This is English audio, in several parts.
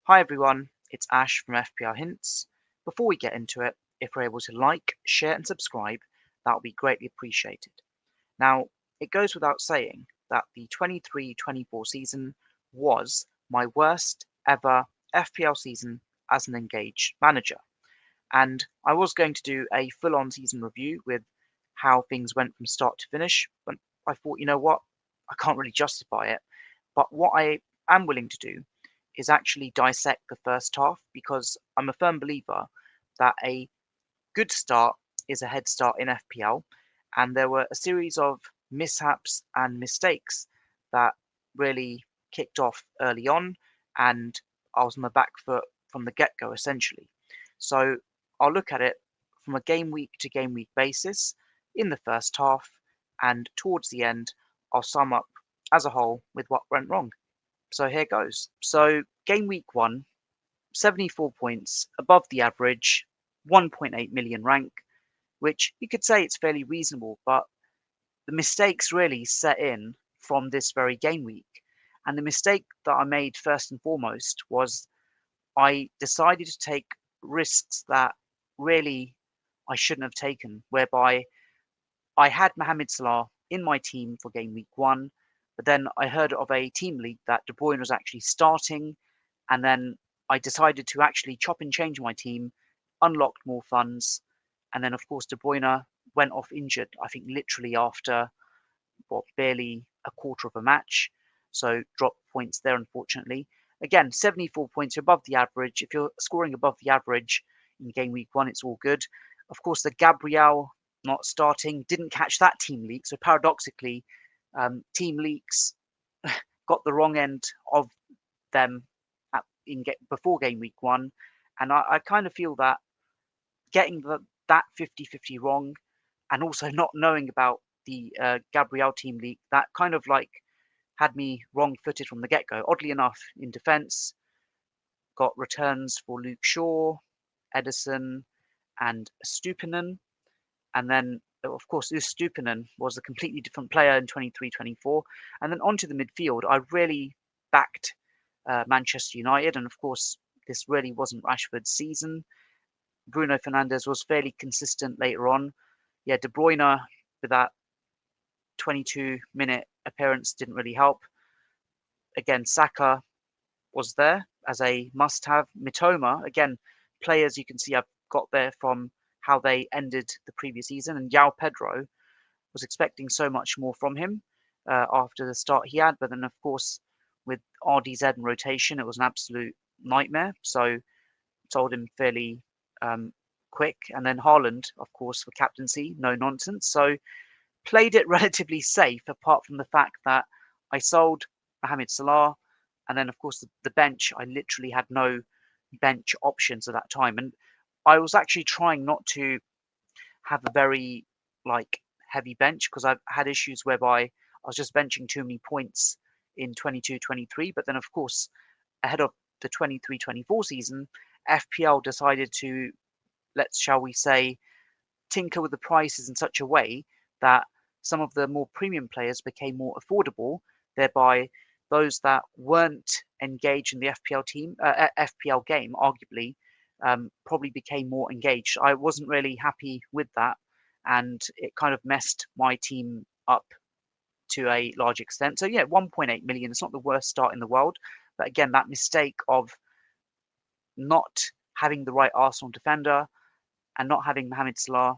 Hi everyone, it's Ash from FPL Hints. Before we get into it, if we're able to like, share and subscribe, that would be greatly appreciated. Now, it goes without saying that the 23-24 season was my worst ever FPL season as an engaged manager. And I was going to do a full-on season review with how things went from start to finish, but I thought, you know what, I can't really justify it. But what I am willing to do is actually dissect the first half because I'm a firm believer that a good start is a head start in FPL. And there were a series of mishaps and mistakes that really kicked off early on, and I was on the back foot from the get go essentially. So I'll look at it from a game week to game week basis in the first half, and towards the end, I'll sum up as a whole with what went wrong. So here goes. So game week 1, 74 points, above the average, 1.8 million rank, which you could say it's fairly reasonable, but the mistakes really set in from this very game week. And the mistake that I made first and foremost was I decided to take risks that really I shouldn't have taken, whereby I had Mohamed Salah in my team for game week 1, but then I heard of a team league that De Bruyne was actually starting, and then I decided to actually chop and change my team, unlocked more funds, and then of course De Bruyne went off injured, I think literally after barely a quarter of a match, so dropped points there unfortunately. Again, 74 points above the average. If you're scoring above the average in game week 1, it's all good. Of course, the Gabriel not starting didn't catch that team leak, so paradoxically, team leaks got the wrong end of them before game week 1, and I kind of feel that getting that 50-50 wrong, and also not knowing about the Gabriel team leak, that kind of like had me wrong-footed from the get-go. Oddly enough, in defence, got returns for Luke Shaw, Edison, and Stupinen, and then of course this Stupinen was a completely different player in 23-24, and then onto the midfield, I really backed Manchester United, and of course this really wasn't Rashford's season. Bruno Fernandes was fairly consistent later on. Yeah, De Bruyne with that 22-minute appearance didn't really help. Again, Saka was there as a must-have. Mitoma, again, players you can see I've got there from how they ended the previous season. And João Pedro, was expecting so much more from him after the start he had. But then, of course, with RDZ and rotation, it was an absolute nightmare. So sold him fairly quick. And then Haaland, of course, for captaincy, no nonsense. So played it relatively safe, apart from the fact that I sold Mohamed Salah, and then of course the bench. I literally had no bench options at that time, and I was actually trying not to have a very like heavy bench because I've had issues whereby I was just benching too many points in 22-23. But then of course ahead of the 23-24 season, FPL decided to, shall we say, tinker with the prices in such a way that some of the more premium players became more affordable, thereby those that weren't engaged in the FPL game, arguably, probably became more engaged. I wasn't really happy with that, and it kind of messed my team up to a large extent. So yeah, 1.8 million. It's not the worst start in the world, but again, that mistake of not having the right Arsenal defender and not having Mohamed Salah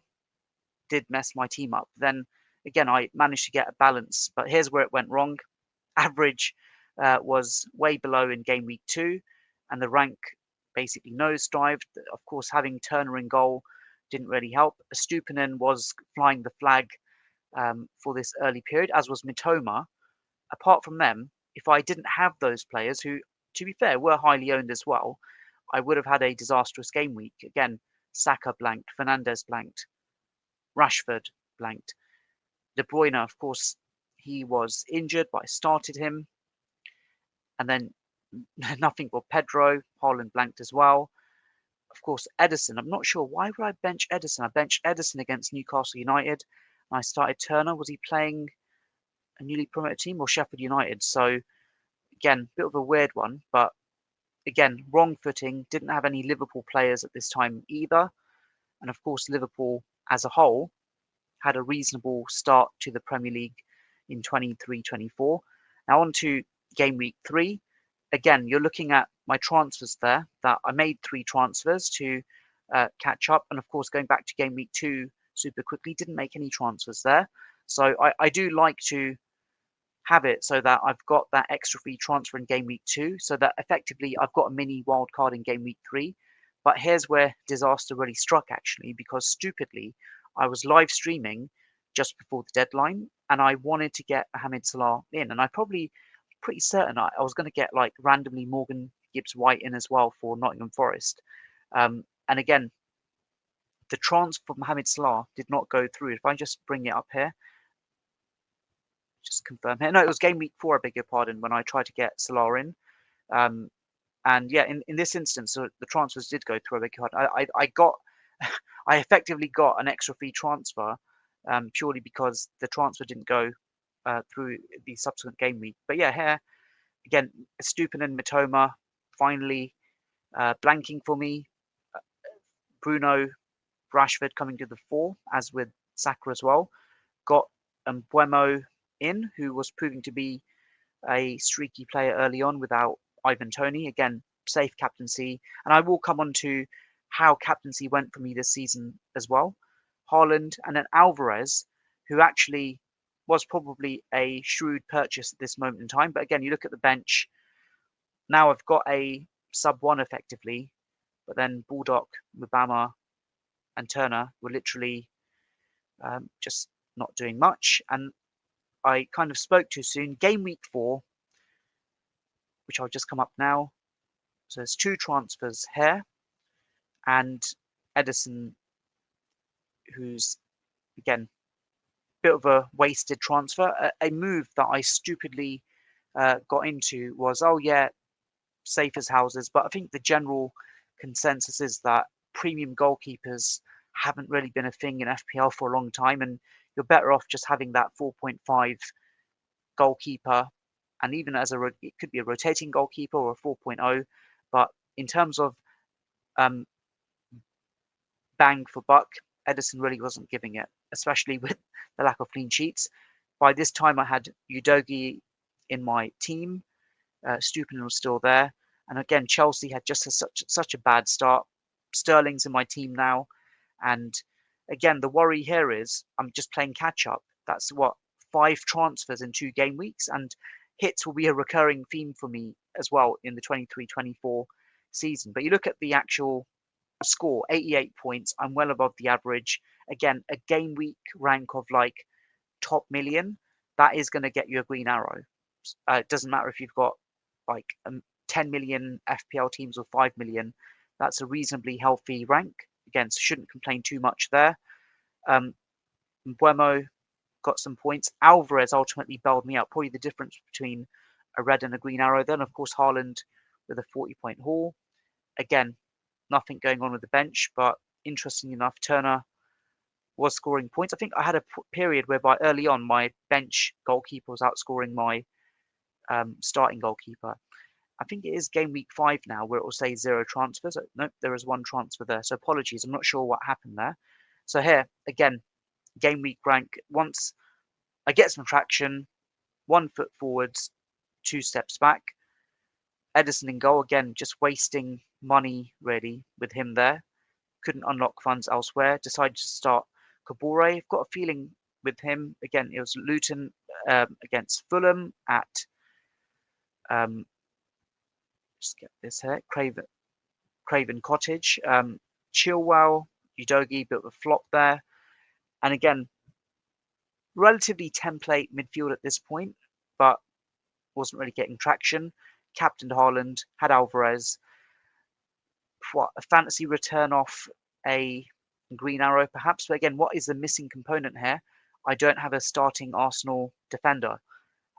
did mess my team up. Then again, I managed to get a balance, but here's where it went wrong. Average was way below in game week 2, and the rank basically nosedived. Of course, having Turner in goal didn't really help. Stupinen was flying the flag for this early period, as was Mitoma. Apart from them, if I didn't have those players, who, to be fair, were highly owned as well, I would have had a disastrous game week. Again, Saka blanked, Fernandes blanked, Rashford blanked. De Bruyne, of course, he was injured, but I started him. And then nothing but Pedro. Haaland blanked as well. Of course, Edison. I'm not sure why would I bench Edison. I benched Edison against Newcastle United. And I started Turner. Was he playing a newly promoted team or Sheffield United? So again, bit of a weird one, but again, wrong footing, didn't have any Liverpool players at this time either. And of course, Liverpool as a whole had a reasonable start to the Premier League in 23-24. Now on to game week 3. Again, you're looking at my transfers there, that I made 3 transfers to catch up. And of course, going back to game week 2 super quickly, didn't make any transfers there. So I do like to have it so that I've got that extra free transfer in game week 2, so that effectively I've got a mini wild card in game week 3. But here's where disaster really struck, actually, because stupidly I was live streaming just before the deadline and I wanted to get Mohamed Salah in, and I probably pretty certain I was going to get like randomly Morgan Gibbs White in as well for Nottingham Forest. And again, the transfer for Mohamed Salah did not go through. If I just bring it up here, just confirm here. No, it was game week 4, I beg your pardon, when I tried to get Salah in. And yeah, in this instance, so the transfers did go through, I beg your pardon. I got, I effectively got an extra fee transfer purely because the transfer didn't go through the subsequent game week. But yeah, here, again, Stupin and Mitoma finally blanking for me. Bruno, Rashford coming to the fore, as with Saka as well. Got Buemo in, who was proving to be a streaky player early on without Ivan Toney. Again, safe captaincy. And I will come on to how captaincy went for me this season as well. Haaland and then Alvarez, who actually was probably a shrewd purchase at this moment in time. But again, you look at the bench. Now I've got a sub 1 effectively, but then Baldock, Mubama, and Turner were literally just not doing much. And I kind of spoke too soon. Game week 4, which I'll just come up now. So there's 2 transfers here. And Edison, who's, again, bit of a wasted transfer. A move that I stupidly got into was, oh yeah, safe as houses. But I think the general consensus is that premium goalkeepers haven't really been a thing in FPL for a long time. And you're better off just having that 4.5 goalkeeper. And even as it could be a rotating goalkeeper or a 4.0. But in terms of bang for buck, Edison really wasn't giving it, especially with the lack of clean sheets. By this time, I had Udogie in my team. Stupin was still there. And again, Chelsea had just such a bad start. Sterling's in my team now. And again, the worry here is I'm just playing catch up. That's what, 5 transfers in 2 game weeks. And hits will be a recurring theme for me as well in the 23-24 season. But you look at the actual score, 88 points. I'm well above the average. Again, a game week rank of like top million. That is going to get you a green arrow. It doesn't matter if you've got like 10 million FPL teams or 5 million. That's a reasonably healthy rank. Again, so shouldn't complain too much there. Buemo got some points. Alvarez ultimately bailed me out. Probably the difference between a red and a green arrow. Then, of course, Haaland with a 40-point haul. Again, nothing going on with the bench, but interesting enough, Turner was scoring points. I think I had a period whereby early on my bench goalkeeper was outscoring my starting goalkeeper. I think it is game week 5 now where it will say 0 transfers. Nope, there is 1 transfer there. So apologies, I'm not sure what happened there. So here, again, game week rank. Once I get some traction, 1 foot forwards, 2 steps back. Edison in goal, again, just wasting money really with him there. Couldn't unlock funds elsewhere. Decided to start Kabore. I've got a feeling with him, again, it was Luton against Fulham at just get this here, Craven Cottage. Chilwell, Udogie, bit of a flop there. And again, relatively template midfield at this point, but wasn't really getting traction. Captained Haaland, had Alvarez. What, a fantasy return off a green arrow perhaps? But again, what is the missing component here? I don't have a starting Arsenal defender.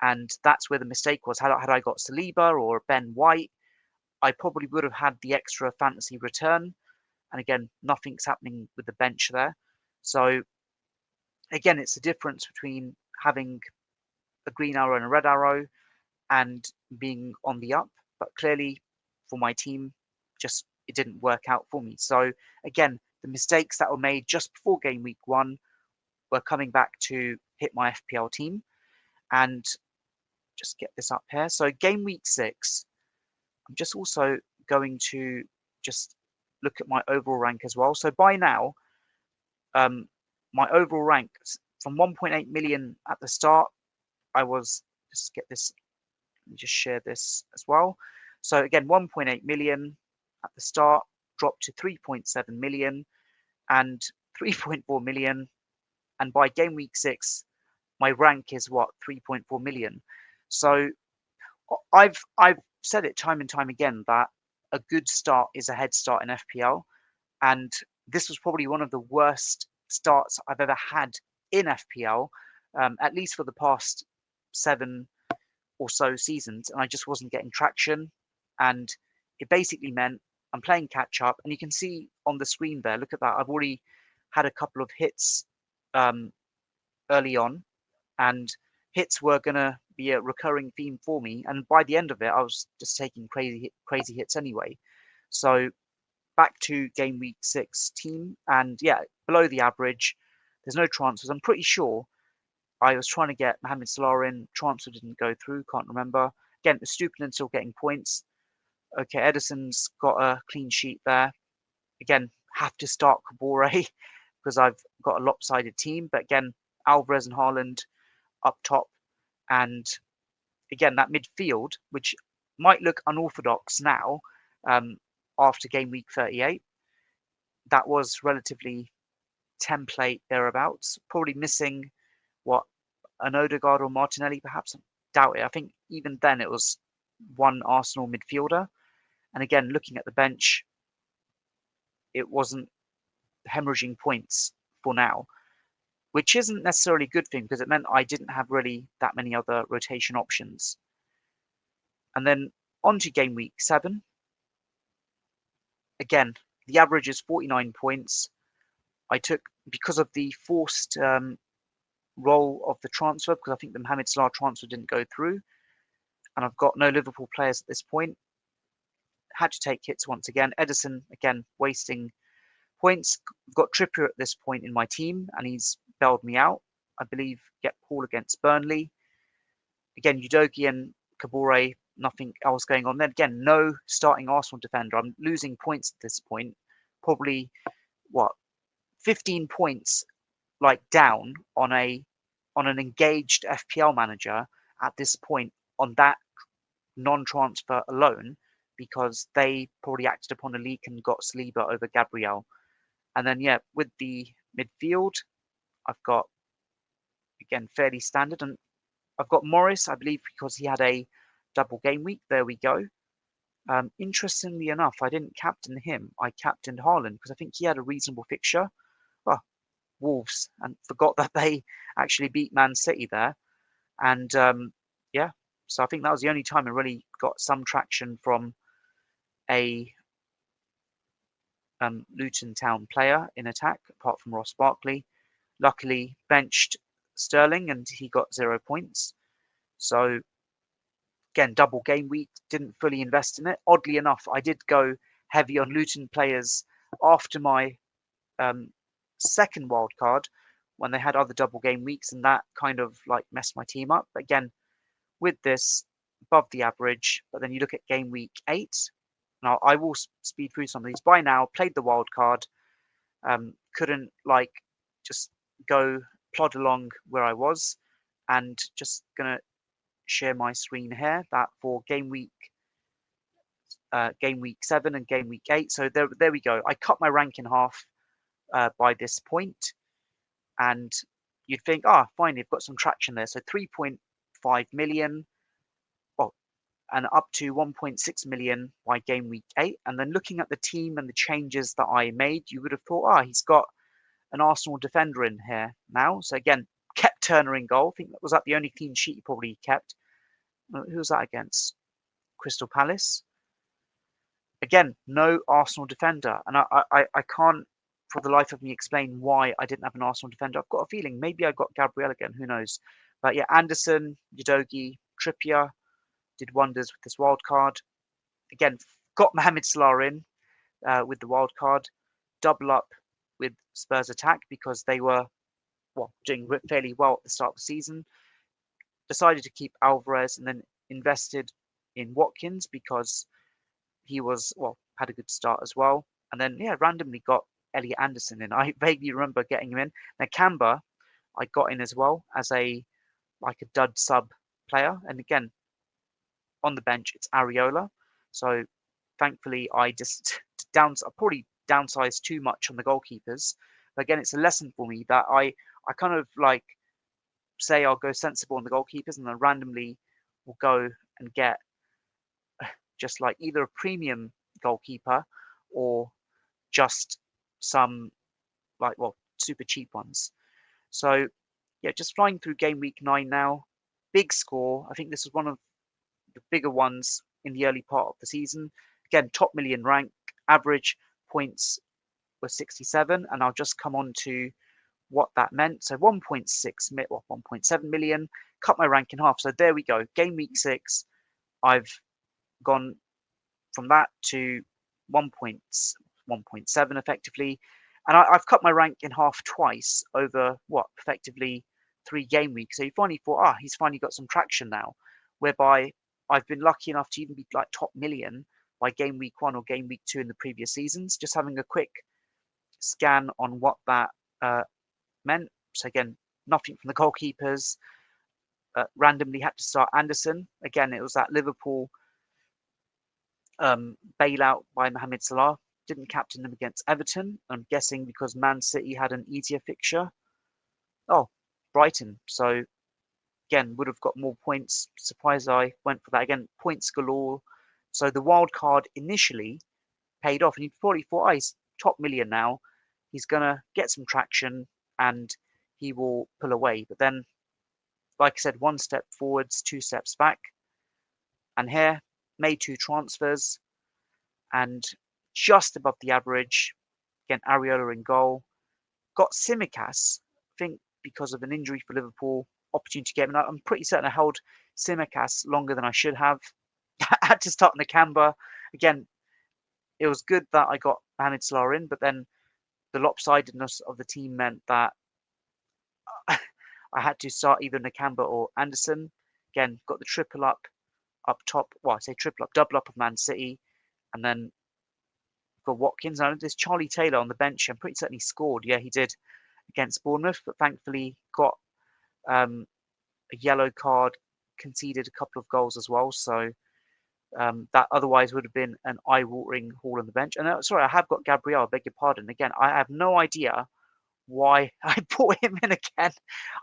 And that's where the mistake was. Had I got Saliba or Ben White, I probably would have had the extra fantasy return. And again, nothing's happening with the bench there. So again, it's the difference between having a green arrow and a red arrow and being on the up. But clearly, for my team, just it didn't work out for me. So again, the mistakes that were made just before game week 1 were coming back to hit my FPL team. And just get this up here. So game week 6, I'm just also going to just look at my overall rank as well. So by now, my overall rank from 1.8 million at the start, I was, just get this, let me just share this as well. So again, 1.8 million at the start, dropped to 3.7 million and 3.4 million. And by game week 6, my rank is what, 3.4 million. So I've said it time and time again that a good start is a head start in FPL. And this was probably one of the worst starts I've ever had in FPL, at least for the past 7 or so seasons. And I just wasn't getting traction. And it basically meant I'm playing catch up. And you can see on the screen there, look at that. I've already had a couple of hits early on. And hits were going to be a recurring theme for me. And by the end of it, I was just taking crazy hits anyway. So back to game week 6 team, and yeah, below the average. There's no transfers. I'm pretty sure I was trying to get Mohamed Salah in. Transfer didn't go through. Can't remember. Again, Estupinan still getting points. Okay, Edison's got a clean sheet there. Again, have to start Kabore because I've got a lopsided team. But again, Alvarez and Haaland up top. And again, that midfield, which might look unorthodox now after game week 38, that was relatively template thereabouts. Probably missing what, an Odegaard or Martinelli, perhaps. Doubt it. I think even then it was one Arsenal midfielder. And again, looking at the bench, it wasn't hemorrhaging points for now, which isn't necessarily a good thing because it meant I didn't have really that many other rotation options. And then on to game week 7. Again, the average is 49 points. I took, because of the forced role of the transfer, because I think the Mohamed Salah transfer didn't go through, and I've got no Liverpool players at this point, had to take hits once again. Edison, again, wasting points. I've got Trippier at this point in my team, and he's bailed me out. I believe get Paul against Burnley. Again, Udogie and Kabore, nothing else going on. Then again, no starting Arsenal defender. I'm losing points at this point. Probably, what, 15 points like down on an engaged FPL manager at this point on that non-transfer alone, because they probably acted upon a leak and got Saliba over Gabriel. And then yeah, with the midfield, I've got, again, fairly standard, and I've got Morris, I believe, because he had a double game week. There we go. Interestingly enough, I didn't captain him. I captained Haaland because I think he had a reasonable fixture. Well, Wolves, and forgot that they actually beat Man City there. And yeah, so I think that was the only time I really got some traction from a Luton Town player in attack, apart from Ross Barkley. Luckily, benched Sterling and he got 0 points. So again, double game week, didn't fully invest in it. Oddly enough, I did go heavy on Luton players after my second wild card when they had other double game weeks, and that kind of like messed my team up. But again, with this, above the average. But then you look at game week 8. Now I will speed through some of these. By now, played the wild card, couldn't like just go plod along where I was, and just gonna share my screen here. That for game week 7 and game week 8. So there we go. I cut my rank in half by this point, and you'd think, fine, you've got some traction there. So 3.5 million, and up to 1.6 million by game week 8. And then looking at the team and the changes that I made, you would have thought, he's got an Arsenal defender in here now. So again, kept Turner in goal. I think that was the only clean sheet he probably kept. Who was that against? Crystal Palace. Again, no Arsenal defender. And I can't for the life of me explain why I didn't have an Arsenal defender. I've got a feeling maybe I got Gabriel again. Who knows? But yeah, Anderson, Udogie, Trippier did wonders with this wild card. Again, got Mohamed Salah in with the wild card, double up with Spurs attack because they were doing fairly well at the start of the season. Decided to keep Alvarez and then invested in Watkins because he was had a good start as well. And then randomly got Elliot Anderson in. I vaguely remember getting him in. Now Nakamba I got in as well as a dud sub player. And again, on the bench it's Areola. So thankfully I just probably downsized too much on the goalkeepers. But again, it's a lesson for me that I kind of say I'll go sensible on the goalkeepers and then randomly will go and get just either a premium goalkeeper or just some super cheap ones. So just flying through game week 9 now. Big score. I think this was one of the bigger ones in the early part of the season. Again, top million rank, average points were 67, and I'll just come on to what that meant. So 1.7 million, cut my rank in half. So there we go. Game week 6, I've gone from that to 1.7 effectively. And I've cut my rank in half twice over effectively 3 game weeks. So you finally thought, he's finally got some traction now, whereby I've been lucky enough to even be top million by game week 1 or game week 2 in the previous seasons. Just having a quick scan on what that meant. So again, nothing from the goalkeepers. Randomly had to start Anderson. Again, it was that Liverpool bailout by Mohamed Salah. Didn't captain them against Everton. I'm guessing because Man City had an easier fixture. Brighton. So again, would have got more points. Surprised I went for that. Again, points galore. So the wild card initially paid off, and you probably thought, he's top million now. He's gonna get some traction and he will pull away. But then, like I said, 1 step forwards, 2 steps back. And here, made 2 transfers and just above the average. Again, Areola in goal. Got Simicas, I think because of an injury for Liverpool, opportunity to get him. I'm pretty certain I held Simicas longer than I should have. I had to start Nakamba. Again, it was good that I got Mohamed Salah in, but then the lopsidedness of the team meant that I had to start either Nakamba or Anderson. Again, got the triple up top. Well, I say triple up, double up of Man City, and then got Watkins. Now there's Charlie Taylor on the bench. I'm pretty certain he scored. Yeah, he did against Bournemouth, but thankfully got a yellow card, conceded a couple of goals as well. So that otherwise would have been an eye-watering haul on the bench. And sorry, I have got Gabriel. I beg your pardon. Again, I have no idea why I brought him in again.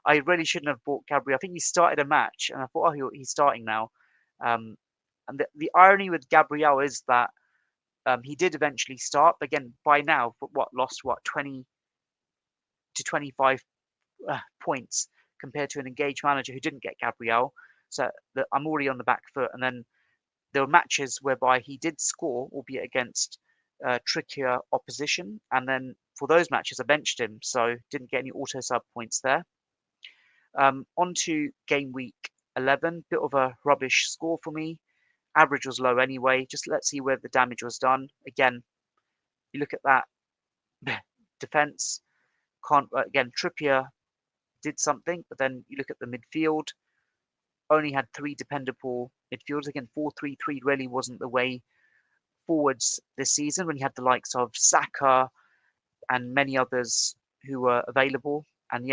I really shouldn't have bought Gabriel. I think he started a match, and I thought, he's starting now. And the irony with Gabriel is that he did eventually start, but again, by now, lost 20 to 25 points compared to an engaged manager who didn't get Gabriel. So I'm already on the back foot. And then there were matches whereby he did score, albeit against trickier opposition. And then for those matches, I benched him, so didn't get any auto sub points there. On to game week 11, bit of a rubbish score for me. Average was low anyway. Just let's see where the damage was done. Again, you look at that defense. Again, Trippier did something, but then you look at the midfield. Only had 3 dependable midfielders. Again, 4-3-3 really wasn't the way forwards this season when you had the likes of Saka and many others who were available. And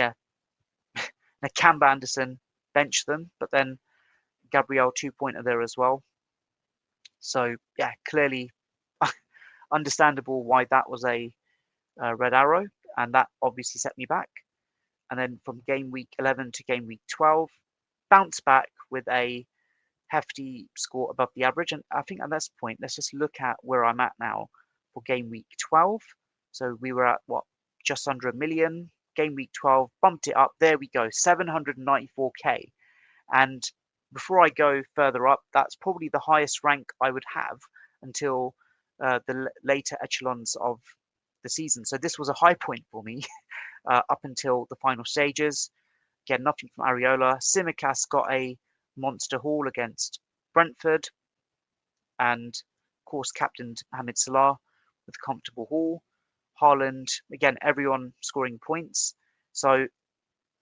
Nakamba, Anderson benched them, but then Gabriel 2-pointer there as well. So clearly understandable why that was a red arrow, and that obviously set me back. And then from game week 11 to game week 12, bounce back with a hefty score above the average. And I think at this point, let's just look at where I'm at now for game week 12. So we were at just under 1 million. Game week 12, bumped it up. There we go, 794k. And before I go further up, that's probably the highest rank I would have until the later echelons of the season. So this was a high point for me up until the final stages. Again, nothing from Areola. Simicas got a monster haul against Brentford. And of course, captained Mohamed Salah with a comfortable haul. Haaland, again, everyone scoring points. So,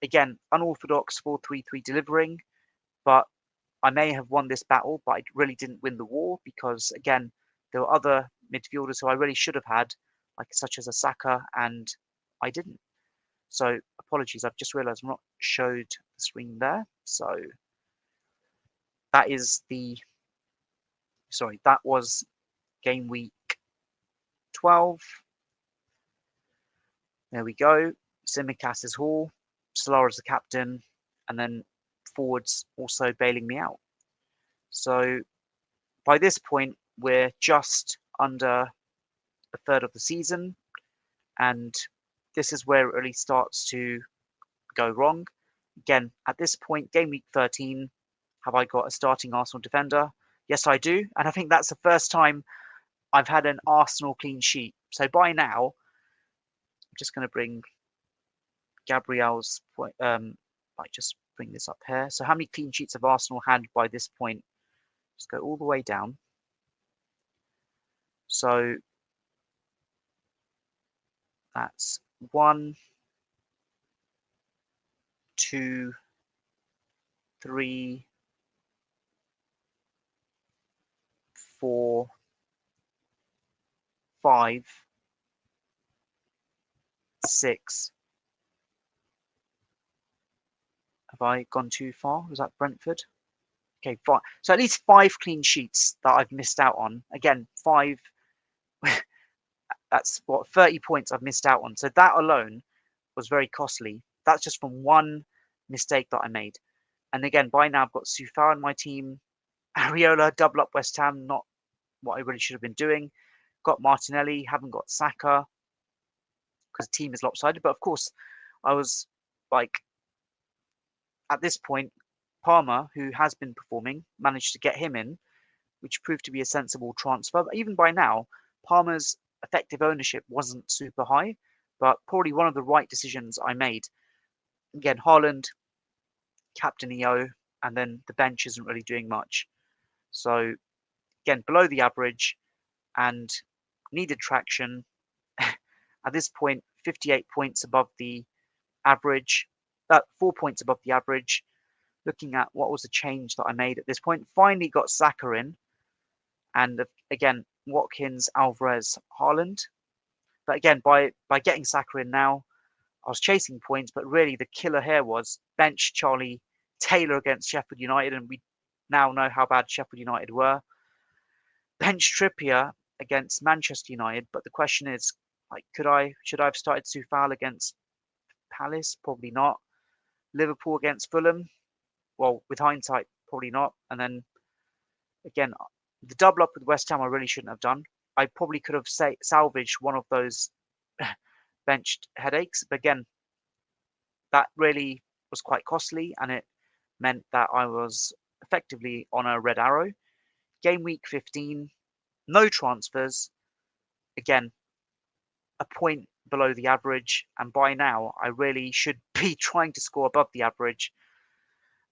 again, unorthodox 4-3-3 delivering, but I may have won this battle, but I really didn't win the war because, again, there were other midfielders who I really should have had, like such as a Saka, and I didn't. So, apologies, I've just realised I've not showed the screen there. So, that is that was game week 12. There we go. Simicast's haul, Salah as the captain, and then forwards also bailing me out. So by this point, we're just under a third of the season, and this is where it really starts to go wrong. Again, at this point, game week 13, have I got a starting Arsenal defender? Yes, I do, and I think that's the first time I've had an Arsenal clean sheet. So by now, I'm just going to bring Gabriel's point. Like just bring this up here. So how many clean sheets have Arsenal had by this point? Just go all the way down. So that's 1, 2, 3, 4, 5, 6. Have I gone too far? Was that Brentford? Okay, 5. So at least 5 clean sheets that I've missed out on. Again, 5. That's what 30 points I've missed out on. So that alone was very costly. That's just from one mistake that I made. And again, by now I've got Sufar in my team. Areola, double up West Ham, not what I really should have been doing. Got Martinelli, haven't got Saka because the team is lopsided. But of course, I was like, at this point, Palmer, who has been performing, managed to get him in, which proved to be a sensible transfer. But even by now, Palmer's effective ownership wasn't super high, but probably one of the right decisions I made. Again, Haaland, captain EO, and then the bench isn't really doing much. So again, below the average and needed traction. At this point, 58 points above the average, 4 points above the average. Looking at what was the change that I made at this point, finally got Saka in, and again, Watkins, Alvarez, Haaland. But again, by getting Saka in now, I was chasing points, but really the killer here was bench Charlie Taylor against Sheffield United, and we now know how bad Sheffield United were. Bench Trippier against Manchester United, but the question is, like, should I have started Soufal against Palace? Probably not. Liverpool against Fulham? Well, with hindsight, probably not. And then again, the double up with West Ham I really shouldn't have done. I probably could have salvaged one of those benched headaches, but again, that really was quite costly, and it meant that I was effectively on a red arrow. Game week 15, no transfers. Again, a point below the average, and by now I really should be trying to score above the average.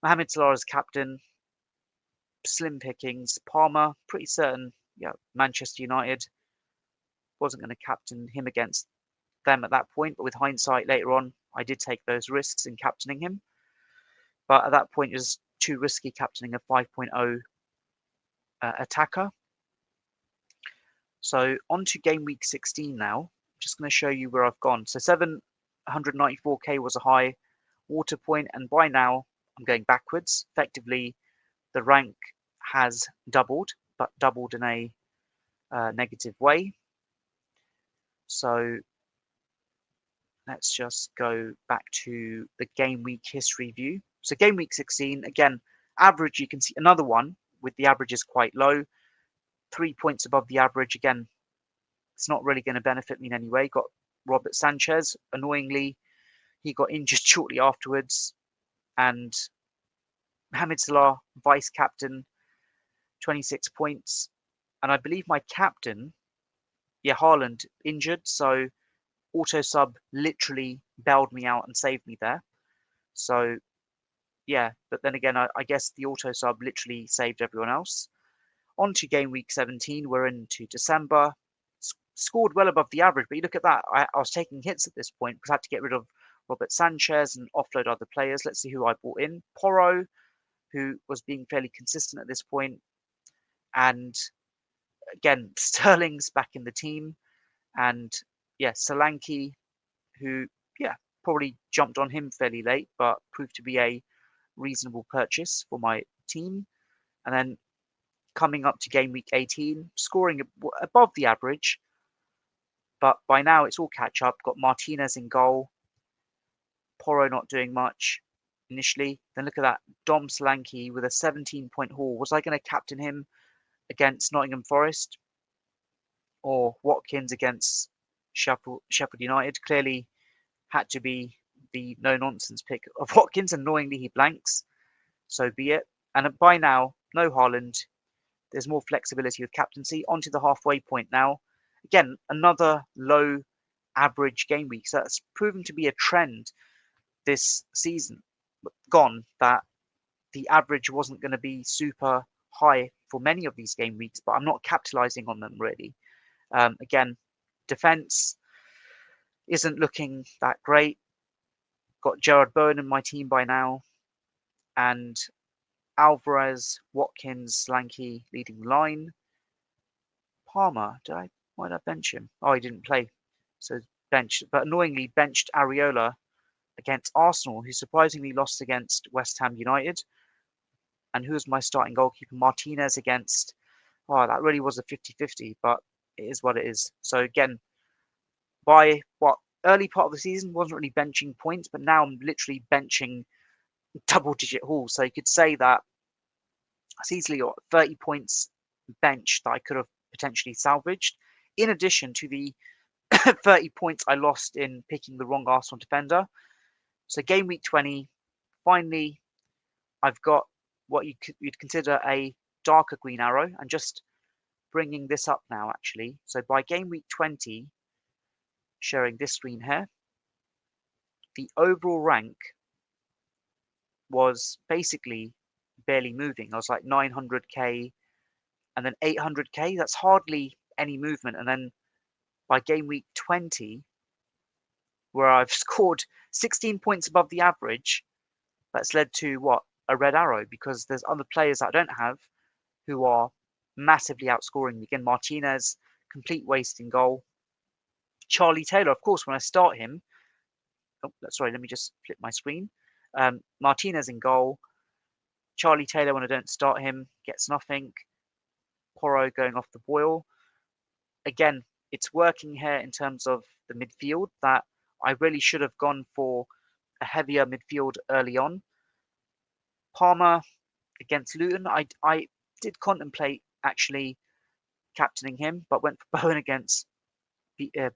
Mohamed Salah as captain, slim pickings. Palmer, pretty certain, yeah, Manchester United. Wasn't going to captain him against them at that point, but with hindsight later on, I did take those risks in captaining him. But at that point, it was too risky captaining a 5.0 attacker. So on to game week 16 now. Just going to show you where I've gone. So 794k was a high water point, and by now I'm going backwards. Effectively, the rank has doubled, but doubled in a negative way. So let's just go back to the game week history view. So game week 16, again, average, you can see another one with the averages quite low. 3 points above the average. Again, it's not really going to benefit me in any way. Got Robert Sanchez. Annoyingly, he got injured shortly afterwards. And Mohamed Salah, vice captain, 26 points. And I believe my captain, yeah, Haaland, injured. So auto sub literally bailed me out and saved me there. So yeah, but then again, I guess the auto sub literally saved everyone else. On to game week 17. We're into December. Scored well above the average, but you look at that. I was taking hits at this point because I had to get rid of Robert Sanchez and offload other players. Let's see who I brought in. Porro, who was being fairly consistent at this point. And again, Sterling's back in the team. And yeah, Solanke, who, yeah, probably jumped on him fairly late, but proved to be a reasonable purchase for my team. And then coming up to game week 18, scoring above the average. But by now it's all catch up. Got Martinez in goal. Porro not doing much initially. Then look at that. Dom Solanke with a 17-point haul. Was I going to captain him against Nottingham Forest? Or Watkins against Sheffield United? Clearly had to be the no-nonsense pick of Watkins. Annoyingly, he blanks. So be it. And by now, no Haaland. There's more flexibility with captaincy. Onto the halfway point now. Again, another low average game week. So that's proven to be a trend this season gone, that the average wasn't going to be super high for many of these game weeks, but I'm not capitalizing on them really. Again, defense isn't looking that great. Got Gerard Bowen in my team by now, and Alvarez, Watkins, Solanke leading the line. Palmer, why did I bench him? Oh, he didn't play, so benched. But annoyingly benched Areola against Arsenal, who surprisingly lost against West Ham United. And who was my starting goalkeeper? Martinez against, oh, that really was a 50-50, but it is what it is. So again, by early part of the season, wasn't really benching points, but now I'm literally benching double-digit hauls. So you could say that it's easily 30 points bench that I could have potentially salvaged, in addition to the 30 points I lost in picking the wrong Arsenal defender. So game week 20, finally, I've got what you'd consider a darker green arrow, and just bringing this up now actually. So by game week 20, sharing this screen here, the overall rank was basically barely moving. I was like 900k and then 800k. That's hardly any movement. And then by game week 20, where I've scored 16 points above the average, that's led to what? A red arrow, because there's other players that I don't have who are massively outscoring me. Again, Martinez, complete waste in goal. Charlie Taylor, of course, when I start him, oh, sorry, let me just flip my screen. Martinez in goal. Charlie Taylor, when I don't start him, gets nothing. Porro going off the boil. Again, it's working here in terms of the midfield, that I really should have gone for a heavier midfield early on. Palmer against Luton, I did contemplate actually captaining him, but went for Bowen against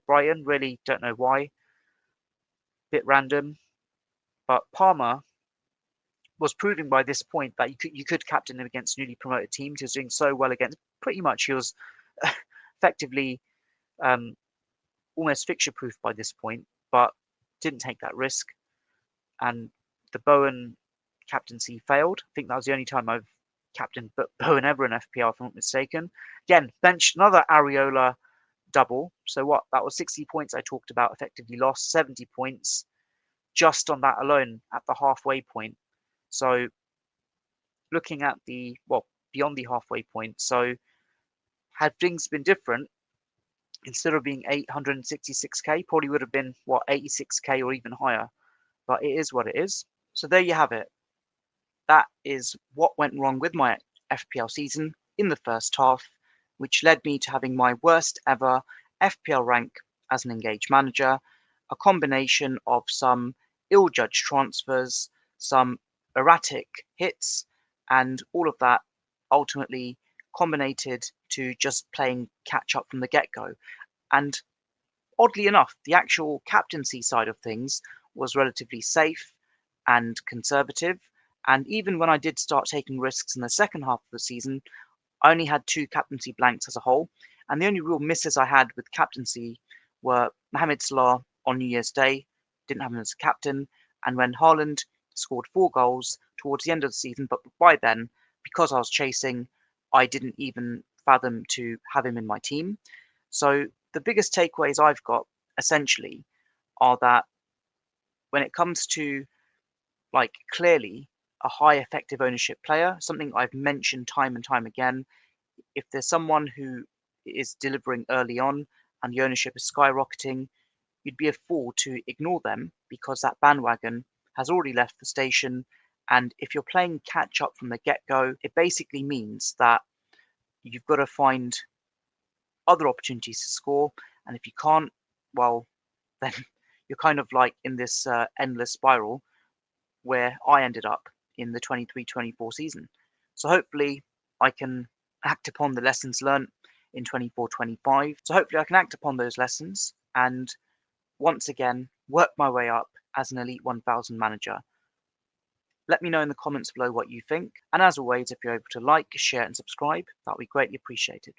Brighton. Really don't know why. Bit random. But Palmer was proving by this point that you could captain him against newly promoted teams. He was doing so well against, pretty much he was effectively almost fixture proof by this point, but didn't take that risk. And the Bowen captaincy failed. I think that was the only time I've captained Bowen ever in FPL, if I'm not mistaken. Again, benched another Areola double. So what? That was 60 points I talked about, effectively lost 70 points just on that alone at the halfway point. So looking at the, well, beyond the halfway point. So had things been different, instead of being 866k, probably would have been, what, 86k or even higher. But it is what it is. So there you have it. That is what went wrong with my FPL season in the first half, which led me to having my worst ever FPL rank as an engaged manager, a combination of some ill-judged transfers, some erratic hits, and all of that ultimately combinated to just playing catch up from the get-go. And oddly enough, the actual captaincy side of things was relatively safe and conservative. And even when I did start taking risks in the second half of the season, I only had 2 captaincy blanks as a whole. And the only real misses I had with captaincy were Mohamed Salah on New Year's Day, didn't have him as a captain, and when Haaland scored 4 goals towards the end of the season. But by then, because I was chasing, I didn't even fathom to have him in my team. So the biggest takeaways I've got essentially are that when it comes to like clearly a high effective ownership player, something I've mentioned time and time again, if there's someone who is delivering early on and the ownership is skyrocketing, you'd be a fool to ignore them because that bandwagon has already left the station. And if you're playing catch up from the get go, it basically means that you've got to find other opportunities to score. And if you can't, well, then you're kind of like in this endless spiral where I ended up in the 23-24 season. So hopefully I can act upon the lessons learned in 24-25. So hopefully I can act upon those lessons and once again work my way up as an Elite 1000 manager. Let me know in the comments below what you think. And as always, if you're able to like, share and subscribe, that would be greatly appreciated.